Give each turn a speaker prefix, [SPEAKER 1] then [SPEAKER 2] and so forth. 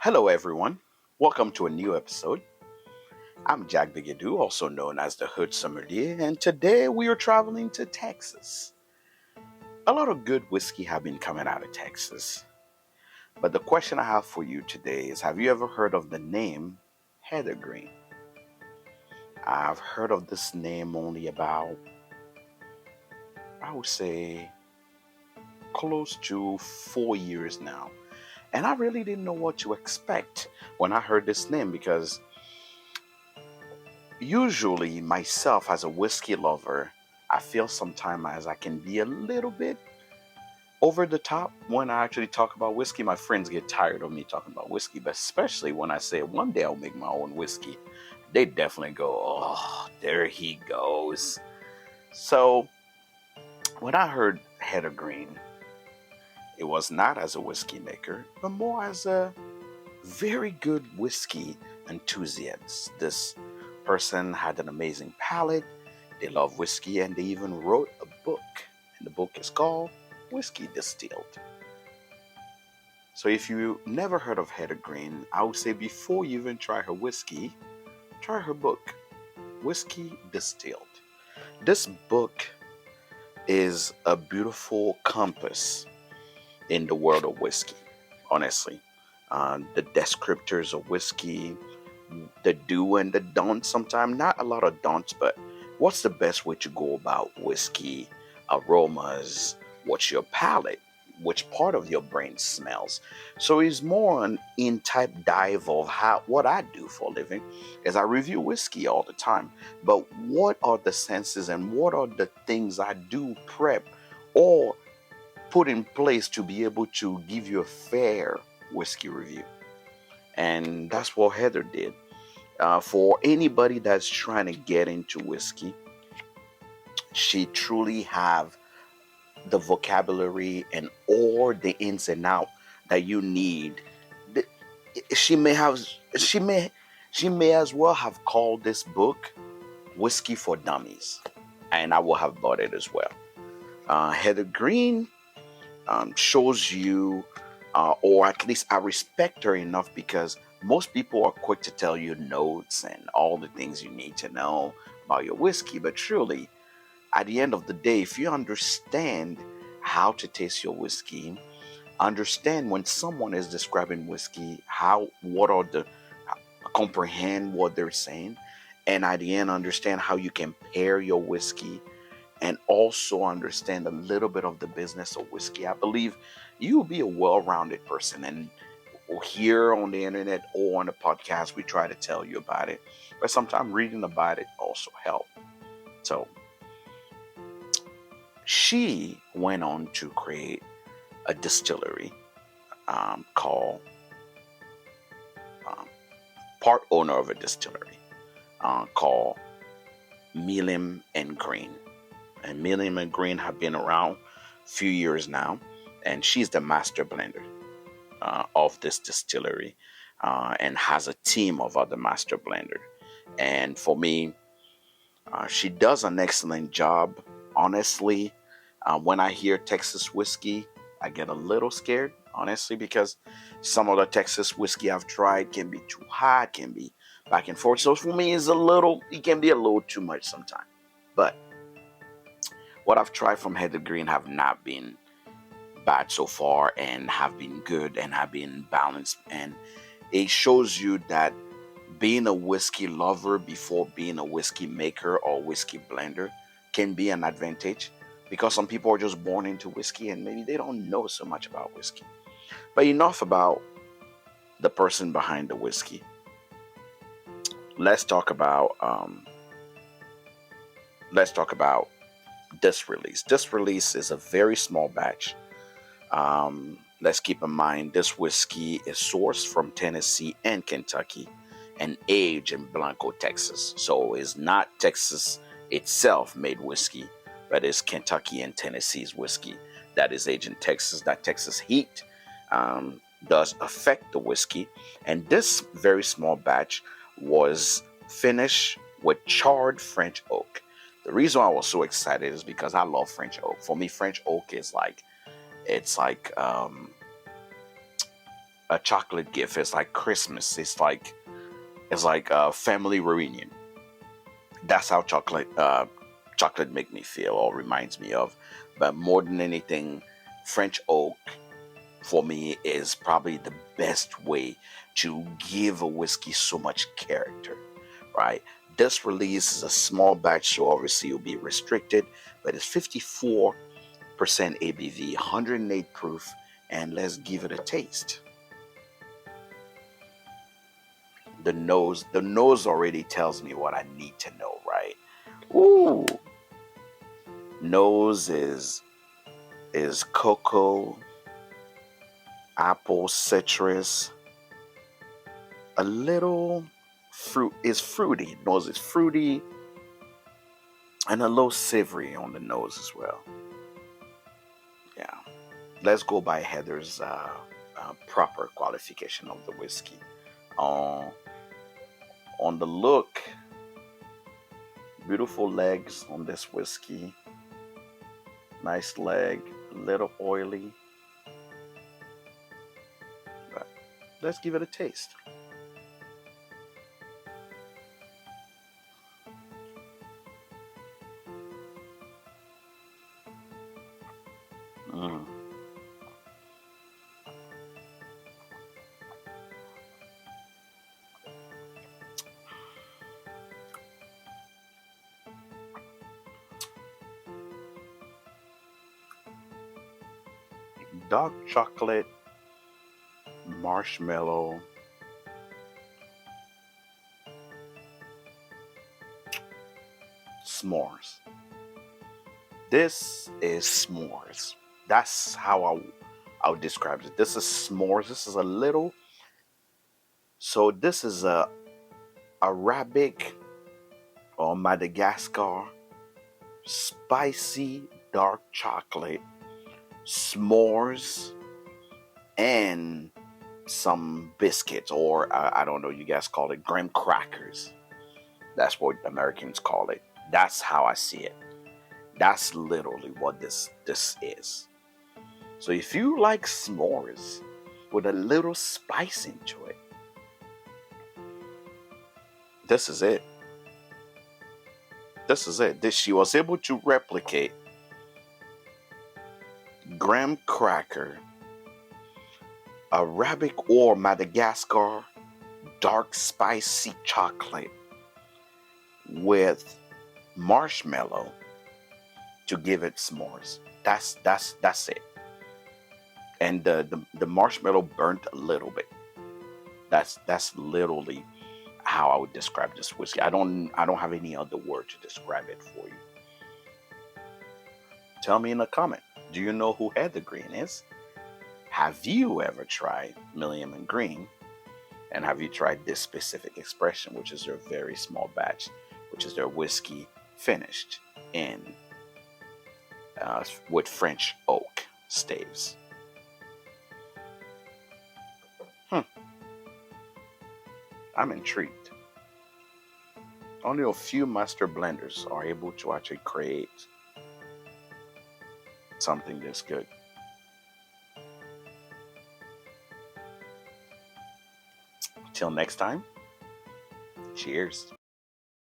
[SPEAKER 1] Hello, everyone. Welcome to a new episode. I'm Jack Bigadoo, also known as the Hood Sommelier, and today we are traveling to Texas. A lot of good whiskey have been coming out of Texas, but the question I have for you today is: have you ever heard of the name Heather Green? I've heard of this name only about, I would say, close to 4 years now, and I really didn't know what to expect when I heard this name because usually, myself as a whiskey lover, I feel sometimes as I can be a little bit over the top when I actually talk about whiskey. My friends get tired of me talking about whiskey, but especially when I say one day I'll make my own whiskey, they definitely go, "Oh, there he goes." So when I heard Heather Green, it was not as a whiskey maker, but more as a very good whiskey enthusiast. This person had an amazing palate. They love whiskey and they even wrote a book. And the book is called Whiskey Distilled. So if you never heard of Heather Green, I would say before you even try her whiskey, try her book, Whiskey Distilled. This book is a beautiful compass in the world of whiskey, honestly. The descriptors of whiskey, the do and the don't, sometimes not a lot of don'ts, but what's the best way to go about whiskey, aromas, what's your palate, which part of your brain smells. So it's more an in type dive of how what I do for a living is I review whiskey all the time. But what are the senses and what are the things I do prep or put in place to be able to give you a fair whiskey review? And that's what Heather did. For anybody that's trying to get into whiskey, she truly have the vocabulary and all the ins and out that you need. The- She may have, she may, she may as well have called this book "Whiskey for Dummies," and I will have bought it as well. Heather Green shows you, or at least I respect her enough because most people are quick to tell you notes and all the things you need to know about your whiskey. But truly, at the end of the day, if you understand how to taste your whiskey, understand when someone is describing whiskey, what are the, comprehend what they're saying, and at the end, understand how you can pair your whiskey and also understand a little bit of the business of whiskey, I believe you will be a well-rounded person. And here on the internet or on the podcast, we try to tell you about it, but sometimes reading about it also help. So she went on to create a distillery called um, part owner of a distillery called Milam and Greene. And Milam and Greene have been around a few years now, and she's the master blender of this distillery and has a team of other master blenders. And for me, she does an excellent job. Honestly, when I hear Texas whiskey, I get a little scared, honestly, because some of the Texas whiskey I've tried can be too hot, can be back and forth. So for me, it can be a little too much sometimes. But what I've tried from Heather Green have not been bad so far and have been good and have been balanced. And it shows you that being a whiskey lover before being a whiskey maker or whiskey blender can be an advantage because some people are just born into whiskey and maybe they don't know so much about whiskey. But enough about the person behind the whiskey. Let's talk about let's talk about this release. This release is a very small batch. Let's keep in mind this whiskey is sourced from Tennessee and Kentucky and aged in Blanco, Texas. So it's not Texas itself made whiskey, but it's Kentucky and Tennessee's whiskey that is aged in Texas. That Texas heat does affect the whiskey. And this very small batch was finished with charred French oak. The reason I was so excited is because I love French oak. For me, French oak is like it's like a chocolate gift. It's like Christmas. It's like a family reunion. That's how chocolate make me feel or reminds me of. But more than anything, French oak for me is probably the best way to give a whiskey so much character, right? This release is a small batch, so obviously will be restricted, but it's 54% ABV, 108 proof, and let's give it a taste. The nose already tells me what I need to know, right? Ooh, nose is cocoa, apple, citrus, a little fruit is fruity. Nose is fruity and a little savory on the nose as well. Yeah. Let's go by Heather's proper qualification of the whiskey. Uh, on the look, beautiful legs on this whiskey. Nice leg, a little oily. But let's give it a taste. Mm. Dark chocolate, marshmallow, s'mores. This is s'mores. That's how I would describe it. This is s'mores. This is a little. So this is a Arabic or Madagascar spicy dark chocolate s'mores and some biscuits, or I don't know. You guys call it graham crackers. That's what Americans call it. That's how I see it. That's literally what this is. So if you like s'mores with a little spice into it, this is it. This is it. This she was able to replicate graham cracker, Arabic or Madagascar dark spicy chocolate with marshmallow to give it s'mores. That's it. And the marshmallow burnt a little bit. That's literally how I would describe this whiskey. I don't have any other word to describe it for you. Tell me in a comment. Do you know who Heather Green is? Have you ever tried Milam Greene? And have you tried this specific expression, which is their very small batch, which is their whiskey finished in with French oak staves? Hmm, I'm intrigued. Only a few master blenders are able to actually create something this good. Till next time, cheers.